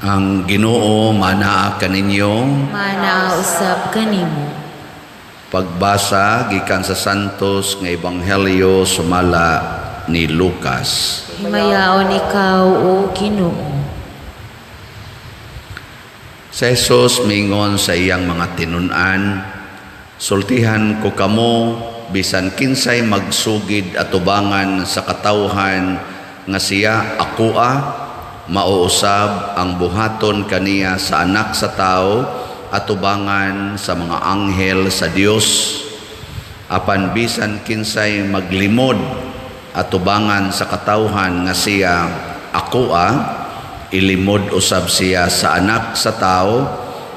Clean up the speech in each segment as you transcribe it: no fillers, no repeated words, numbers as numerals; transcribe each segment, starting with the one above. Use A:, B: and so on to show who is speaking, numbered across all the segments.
A: Ang Ginoo manaa kaninyo.
B: Manaa usab kanimo.
A: Pagbasa gikan sa Santos nga Ebanghelyo sumala ni Lucas.
B: Himayaon ikaw o Ginoo.
A: Si Jesus mingon sa iyang mga tinun-an, sultihan ko kamo bisan kinsay magsugid atubangan sa katawhan nga siya akoa, mauusab ang buhaton kaniya sa anak sa tao atubangan sa mga anghel sa Dios. Apan bisan kinsay maglimod atubangan sa katawhan nga siya akoa, ilimod usab siya sa anak sa tao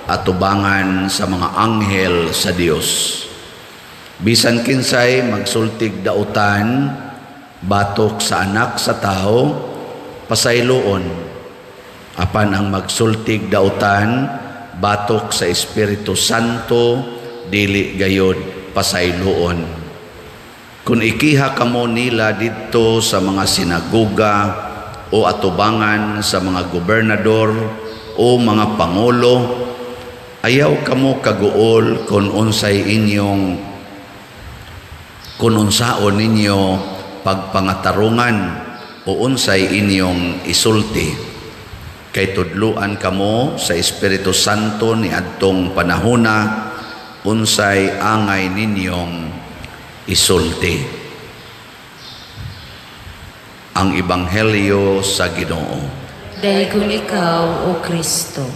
A: atubangan sa mga anghel sa Dios. Bisan kinsay magsultig dautan batok sa anak sa tao, pasayloon. Apan ang magsultig dautan batok sa Espiritu Santo, dili gayod pasayloon. Kung ikiha kamo nila dito sa mga sinagoga o atubangan sa mga gobernador o mga pangulo, ayaw kamo kaguol kung unsaon ninyo pagpangatarungan o unsay inyong isulti. Kay tudluan kamo sa Espiritu Santo ni adtong panahona unsay angay ninyong isulti. Ang Ebanghelyo sa Ginoo.
B: Dayon ikaw o Kristo.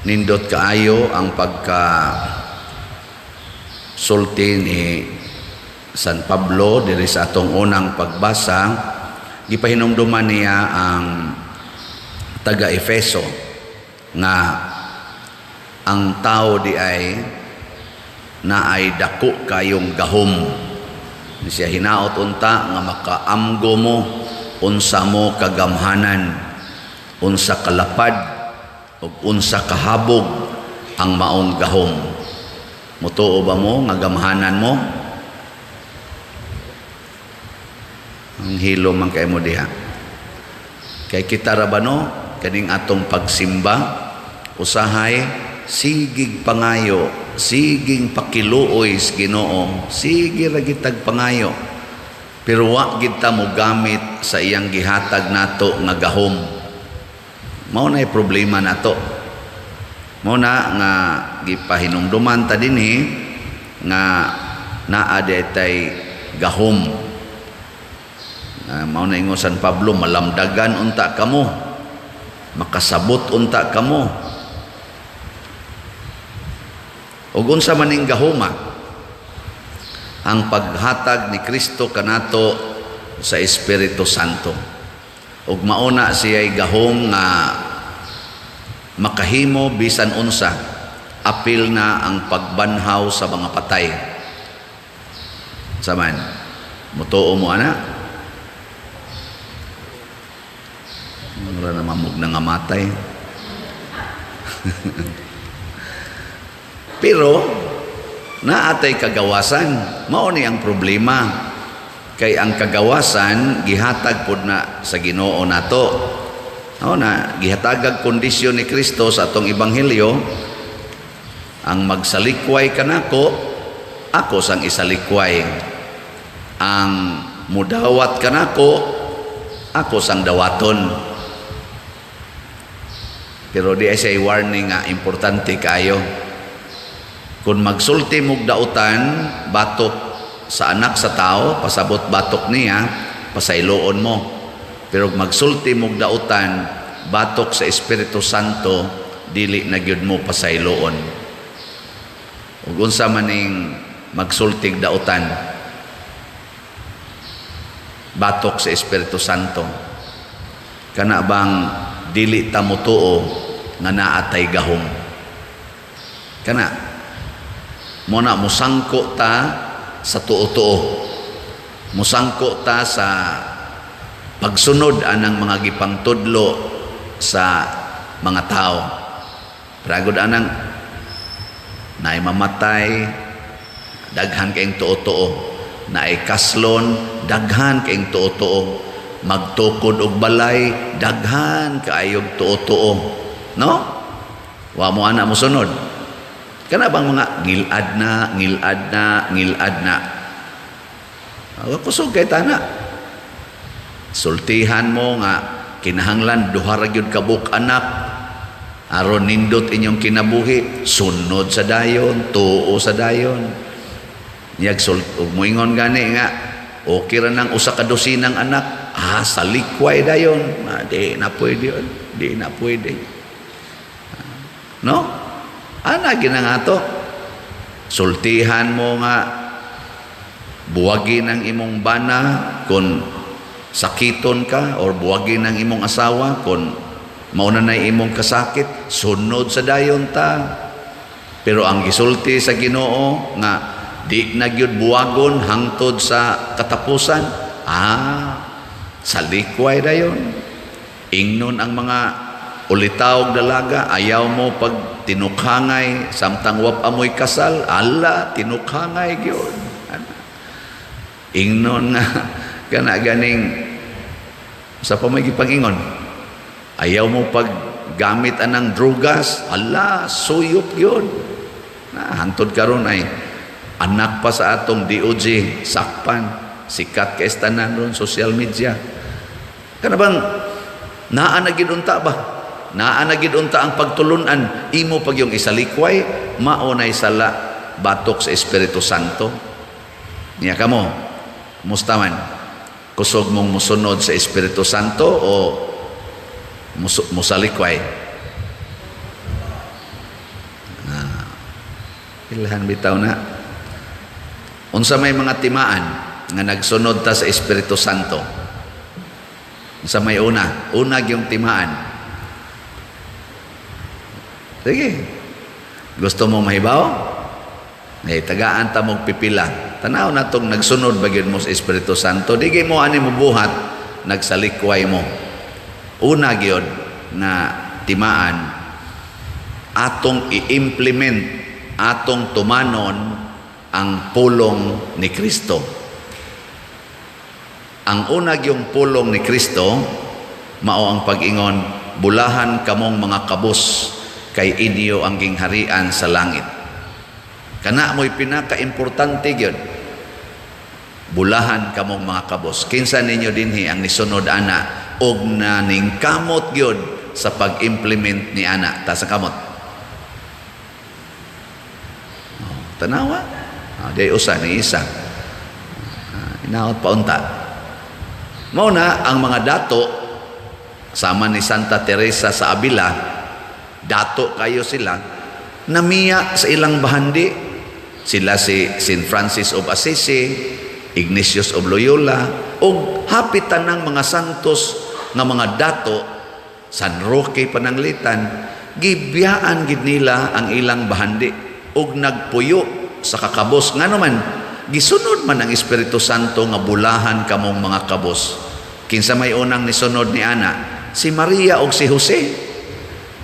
A: Nindot kaayo ang sulti ni San Pablo diri sa atong unang pagbasa. Gipahinumduman niya ang taga-Efeso nga ang tao di ay naay dako kayong gahom. Siya hinaot unta nga makaamgo mo unsa mo kagamhanan, unsa kalapad ug unsa kahabog ang maong gahom. Mutuo ba mo nga gamhanan mo? Ang hilo man kay mo diha. Kay kita ra ba no kaning atong pagsimba usahay sigig pangayo, siging pakiluoy sa Ginoo, sige ra gitag pangayo. Pero wa gid ta mo gamit sa iyang gihatag nato nga gahom. Mao na problema nato. Mao na nga gipahinumduman ta dinhi nga naa tay gahom. Mao na ingon San Pablo, malamdagan unta kamo, makasabot unta kamo. Ug unsa man ning gahoma? Ang paghatag ni Kristo kanato sa Espiritu Santo. Ug mauna siya'y gahom nga makahimo bisan unsa, apil na ang pagbanhaw sa mga patay. Saman, mutuo mo ana? Mura na mamug na nga matay. Pero naatay kagawasan, mao ni ang problema. Kay ang kagawasan gihatag pud na sa Ginoo nato. Mao na gihatagag kondisyon ni Kristo sa atong ebanghelyo, ang magsalikway kanako, ako sang isalikway. Ang mudawat kanako, ako sang dawaton. Pero di ay say warning nga importante kayo. Kung magsulti mog dautan batok sa anak sa tao, pasabot batok niya, pasayloon mo. Pero magsulti mog dautan batok sa Espiritu Santo, dili na gyud mo pasayloon. Ug unsa man ning magsultig dautan batok sa Espiritu Santo, kana bang dili ta mutuo nga naatay gahom? Kana mo na musangko ta sa tuo-tuo, musangko ta sa pagsunod anang mga gipangtudlo sa mga tao. Pragod anang naay mamatay, daghan kayong tuo-tuo. na ay kaslon, daghan kaing tuo-tuo. Magtukod og balay, daghan kaayog tuo-tuo. No? Wa mo ana mo sunod. Kana bang mga ngilad na. Kusog kay tana. Sultihan mo nga kinahanglan duha ra gyud ka buk anak. Aron nindot inyong kinabuhi, sunod sa dayon, tuo sa dayon. Yag moingon gani nga okay ra nang usa ka dosinang anak. Sa likway dayon. Di na pwede yun. Di na pwede. No? Ana ginangato. Sultihan mo nga buwagin ang imong bana kung sakiton ka or buwagin ang imong asawa kung mauna na imong kasakit, sunod sa dayon ta. Pero ang gisulti sa Ginoo nga di na gyud buwagon hangtod sa katapusan, sa likway dayon. Ingnon ang mga ulitaw dalaga, ayaw mo pag tinukhangay samtang wap amoy kasal, tinukhangay gyud. Ingnon nga kana ganing sa pamagi pangingon, ayaw mo pag gamit anang drugas, suyop yun. Hantod karon ay anak pa sa atong DOJ, sakpan, sikat ka estanan ron, social media. Kana bang naanagid unta ba? Naanagid unta ang pagtulunan, imo pag yung isalikway, maunay sala batok sa Espiritu Santo. Niya kamo, musta man? Kusog mong musunod sa Espiritu Santo o musalikway? Ilahan bitaw na. Unsa may mga timaan nga nagsunod ta sa Espiritu Santo? Unsa may una yung timaan. Sige. Gusto mo mahibaw? Tagaan ta mong pipila. Tanaw na tong nagsunod bagid mo sa Espiritu Santo. Di mo ani mo buhat, nagsalikway mo. Una gyud na timaan, atong i-implement, atong tumanon ang pulong ni Kristo. Ang una gyung pulong ni Kristo, mao ang pag-ingon, bulahan kamong mga kabus, kay inyo ang gingharian sa langit. Kana mo'y pinaka-importante gyud. Bulahan kamong mga kabus. Kinsa ninyo dinhi ang nisunod ana og naning kamot gyud sa pag-implement ni ana ta sa kamot. Tanawa. Day usa ni isa. Inaot pa unta. Mao na ang mga dato sama ni Santa Teresa sa Avila, dato kayo sila, namiya sa ilang bahandi. Sila si St. Francis of Assisi, Ignatius of Loyola, o hapitan ng mga santos nga mga dato, San Roque Pananglitan, gibiyaan gid nila ang ilang bahandi ug nagpuyo sa kakabos. Nga naman, gisunod man ang Espiritu Santo nga bulahan kamong mga kabos. Kinsa may unang nisunod ni ana? Si Maria ug si Jose.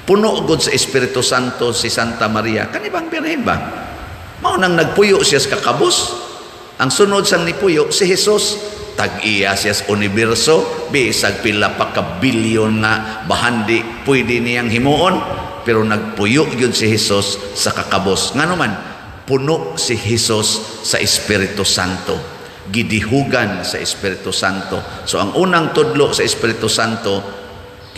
A: Puno gud sa Espiritu Santo si Santa Maria. Kanibang birhen ba? Mao nang nagpuyo siya sa kakabos. Ang sunod sang nipuyo si Jesus, tag-iya siya sa universo, bisag pila pa ka bilyon nga bahandi pwede niyang himuon, pero nagpuyo yun si Jesus sa kakabos. Nga naman, puno si Jesus sa Espiritu Santo, gidihugan sa Espiritu Santo. So ang unang tudlo sa Espiritu Santo,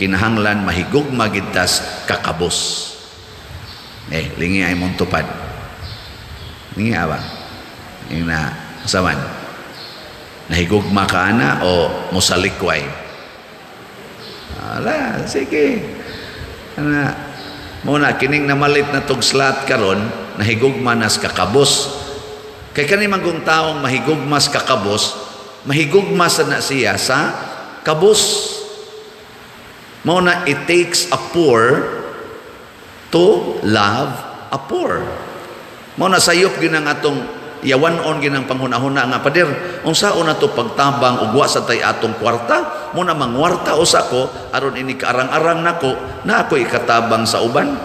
A: kinahanglan mahigugma gidtas kakabos. Lingi ay mong tupad. Lingi ba? Yung na saman. Nahigugma ka na o musalikway? Sige. Muna, kining namalit na tugslat karon, nahigugma nas kakabos. Kay kanimang kung taong mahigugmas kakabos, mahigugmas na siya sa kabos. Muna, it takes a poor to love a poor. Muna, sayop ginang atong yawanon ginang panghunahuna nga pader, unsaon na to pagtabang ugwa sa tay atong kwarta, muna mangwarta usa ko aron ini kaarang-arang nako na ako ikatabang sa uban.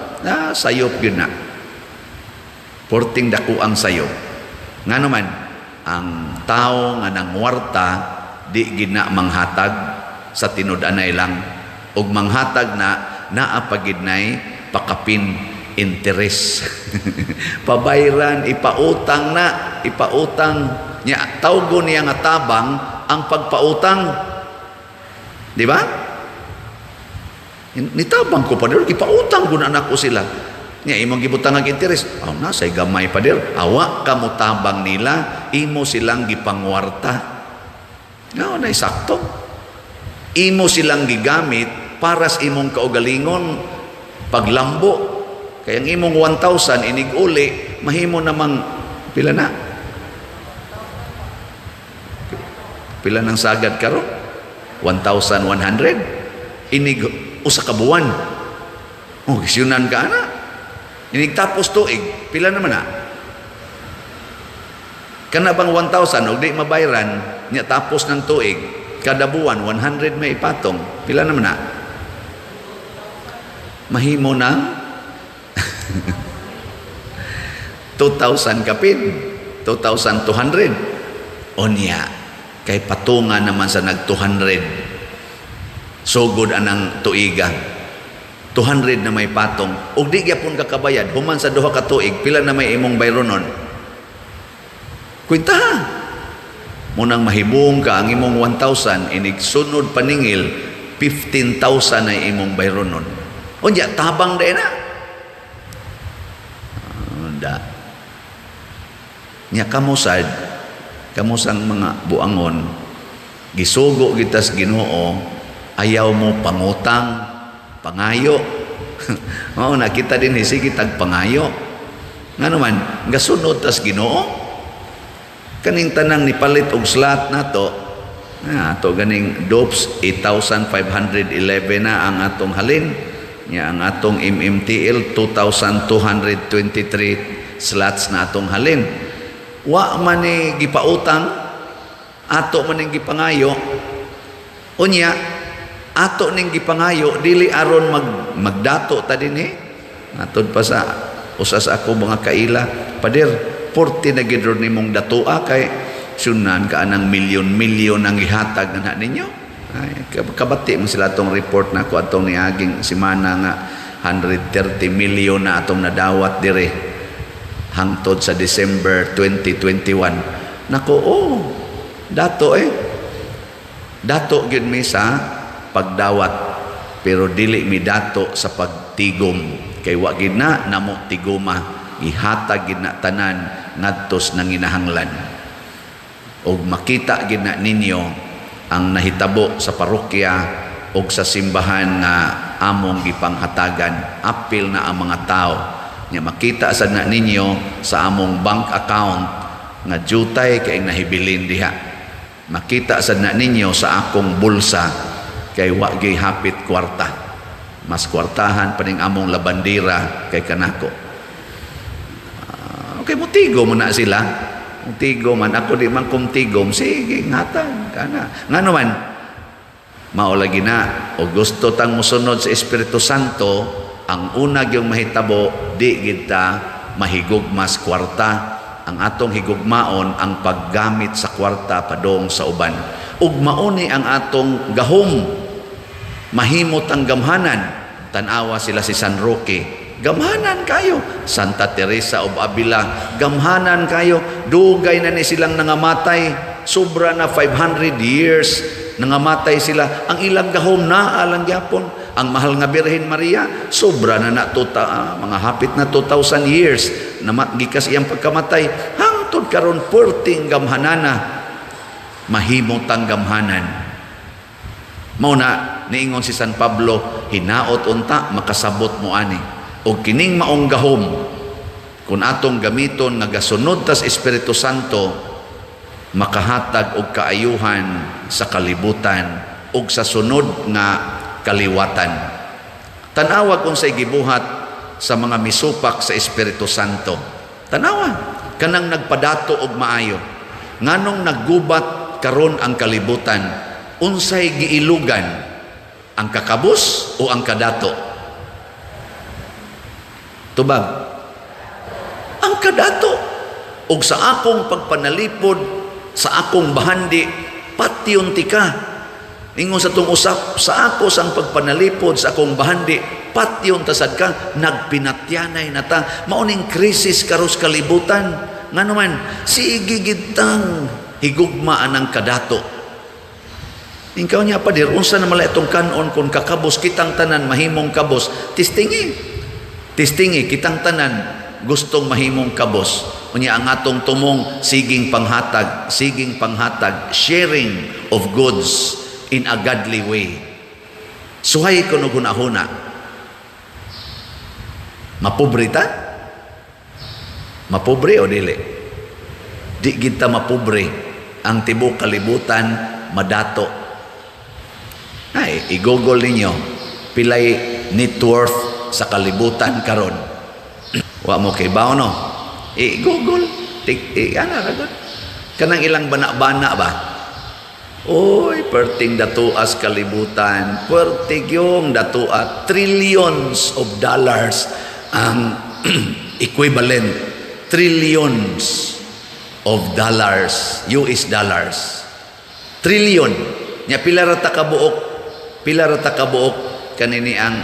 A: Sayop yun na. Porting dako ang sayop. Nga naman, ang tao nga nangwarta di gina manghatag sa tinud-anay lang, ug manghatag na naapagidnay pakapin interes. Pabayran, ipautang niya, tawgo niya nga tabang ang pagpautang. Di ba? Nitabang ko pa dir, ipautang ko na anak ko sila. Niya, imong gibutang ang interes. Nasa'y gamay pa dir. Awa ka mo tabang nila, imo silang gipangwarta. Na sakto. Imo silang gigamit para sa imong kaugalingon paglambo. Kaya ang imong 1,000 inig-uli, mahimo namang pila na? Pila ng sagad karon? 1,100? Inig usa ka buwan. Gisyunan ka na. Inig tapos tuig, pila naman na? Kana bang 1,000 og di mabayran, niya tapos ng tuig, kada buwan 100 may ipatong, pila naman na? Mahimo na 2,000 kapin, 2,200. Onya, kay patunga naman sa nag 200. Sugod anang tuiga. 200 na may patong. Ug di gyapon kakabayad, human sa duha ka tuig, pila na may imong bayronon? Kwenta. Munang mahibong ka ang imong 1,000, inig sunod paningil 15,000 ay imong bayronon. Unya tabang na na. Nya kamusang mga buangon, gisugo gitas Ginoo, ayaw mo pangutang, pangayo. Nakita din sige tag pangayo. Nga naman, gasunod tas Ginoo. Kaning tanang nipalit og slot nato. Ato ganing DOPS 8,511 na ang atong halin. Nya ang atong MMTL 2,223 slots na atong halin. Wa man ni gipautang, ato man ning gipangayo. Unya, ato ning gipangayo dili aron magdato ta dinhi. Atod pa sa usas ako mga kaila, pader 40 na gid ron nimong datua kay sunan ka anang milyon-milyon ang ihatag na ninyo. Ay, kabati mo sila atong report na ko atong niaging simana nga 130 milyon na atong nadawat dire hangtod sa December 2021. Nako, dato dato gyud mi sa pagdawat, pero dili mi dato sa pagtigom, kay wa gid na namo tigoma, ihatag gid na tanan ngadtos nang inahanglan. Og makita gid na ninyo ang nahitabo sa parokya og sa simbahan nga among gipanghatagan. Apil na ang mga tao. Nya makita sad na ninyo sa among bank account nga jutay kay nahibilin diha. Makita sad na ninyo sa akong bulsa kay wa gyud hapit kwarta. Mas kwartahan pa ning among labandira kay kanako. Okay, mutigo mo na sila. Mutigo man ako di man kumtigom, sige ngatan kana. Ngano man mao lagi na o gusto tang mosunod sa Espiritu Santo, ang una gyung mahitabo di gid ta mahigugmas kwarta. Ang atong higugmaon ang paggamit sa kwarta padong sa uban. Ug mauni ang atong gahom. Mahimot ang gamhanan. Tanawa sila si San Roque. Gamhanan kayo. Santa Teresa of Avila, gamhanan kayo. Dugay na ni silang nangamatay. Sobra na 500 years nangamatay sila. Ang ilang gahom na alang gyapon. Ang mahal nga Birhen Maria, sobra na mga hapit na 2,000 years na gikas iyang pagkamatay. Hangtod karon perting gamhanana. Mahimot ang gamhanan. Mauna niingon si San Pablo, hinaot unta makasabot mo ani. O kining maong gahom, kung atong gamiton nga gasunod tas Espiritu Santo, makahatag og kaayuhan sa kalibutan og sa sunod nga kaliwatan. Tanawa kung say gibuhat sa mga misupak sa Espiritu Santo. Tanawa kanang nagpadato og maayo. Nganong naggubat karon ang kalibutan, unsay giilugan, ang kakabus o ang kadato? Tubag. Ang kadato. ug sa akong pagpanalipod sa akong bahandi patyon tika. Ingon sa tong usap, sa ako sang pagpanalipod sa akong bahandi patyon tasad ka, nagpinatyanay na ta. Mauning krisis karos kalibutan. Nga naman, sige gitang higugmaan ng kadato. Ikaw niya pa dir, unsa na mala itong kanon kung kakabos kitang tanan mahimong kabos. Tistingi kitang tanan gustong mahimong kabos. Unya ang atong tumong siging panghatag, sharing of goods in a godly way. Suhay ko no hunahuna. Mapobre ta? Mapobre o dili? Di kita mapobre. Ang tibok kalibutan madato. Ay, i-google ninyo pilay net worth sa kalibutan karon. Wa mo kay bawo no? I-google. Kanang ilang bana-bana ba? Oy, perting datuas kalibutan. Perting yung datua. Trillions of dollars ang equivalent. Trillions of dollars. US dollars. Trillion. Nya pila ra ta kabuok kanini ang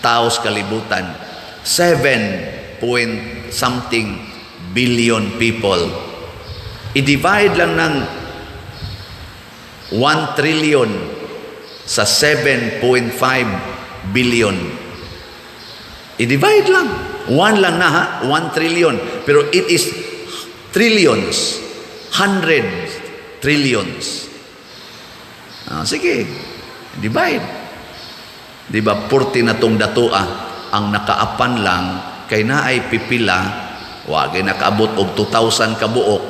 A: taos kalibutan. 7 point something billion people. I-divide lang ng 1 trillion sa 7.5 billion. I-divide lang. 1 lang na ha, 1 trillion. Pero it is trillions, hundreds, trillions. Sige, divide. Di ba, 40 na tong datua, ang nakaapan lang, kay naay pipila, wagay nakaabot og 2,000 kabuok,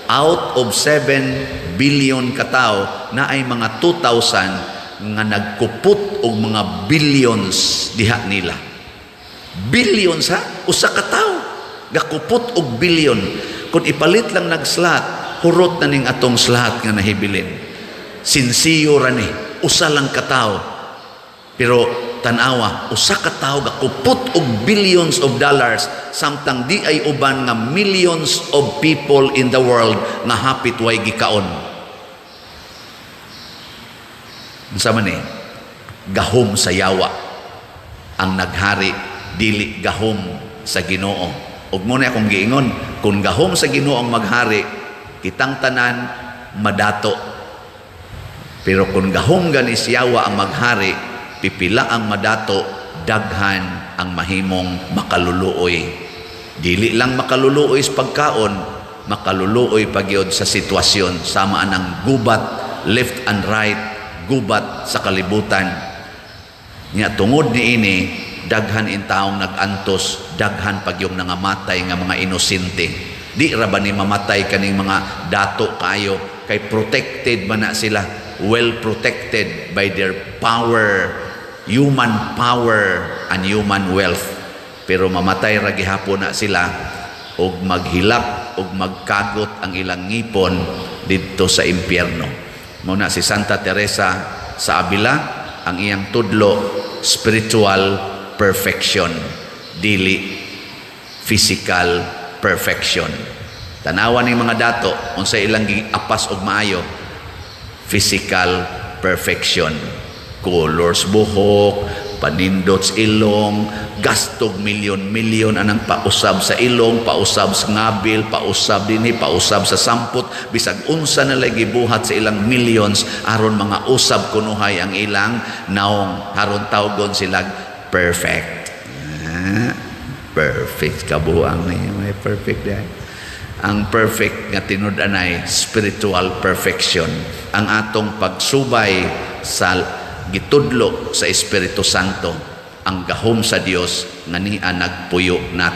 A: out of 7 billion katao na ay mga 2,000 nga nagkupot og mga billions diha nila. Billions ha? Usa ka tawo gakupot og billion. Kung ipalit lang nag-slot, hurot na ning atong slot nga nahibilin. Sinsiyo ra ni, usa lang ka tawo. Pero tanawa, usa ka tawo gakupot og billions of dollars samtang di ay uban nga millions of people in the world nga hapit way gikaon. Unsa man ni? Gahom sa yawa ang naghari, dili gahom sa Ginoo. Ug mo na akong giingon, kung gahom sa Ginoo ang maghari, kitang tanan madato. Pero kung gahom gani sa yawa ang maghari, pipila ang madato, daghan ang mahimong makaluluoy. Dili lang makaluluoy sa pagkaon, makaluluoy pagyod sa sitwasyon. Sama anang gubat, left and right, gubat sa kalibutan. Nya tungod ni ini, daghan in taong nagantos, daghan pagyong nangamatay nga mga inosente. Di ra ba ni mamatay kaning mga dato kayo, kay protected man na sila, well protected by their power, human power and human wealth. Pero mamatay ra gihapon na sila og maghilak og magkagot ang ilang ngipon didto sa impyerno. Muna si Santa Teresa sa Avila, ang iyang tudlo spiritual perfection, dili physical perfection. Tanawan ni mga dato unsa ilang giapas og maayo, physical perfection. Colors buhok, panindot sa ilong, gastog milyon-milyon anang pausab sa ilong, pausab sa ngabil, pausab dinhi, pausab sa samput, bisag unsa na lagi buhat sa ilang millions aron mga usab kunuhay ang ilang naong haron tawgon sila perfect. Perfect kabuang ni may perfect dai. Ang perfect nga tinud-anay spiritual perfection. Ang atong pagsubay sa gitudlo sa Espiritu Santo, ang gahom sa Dios nga niya nagpuyo nato.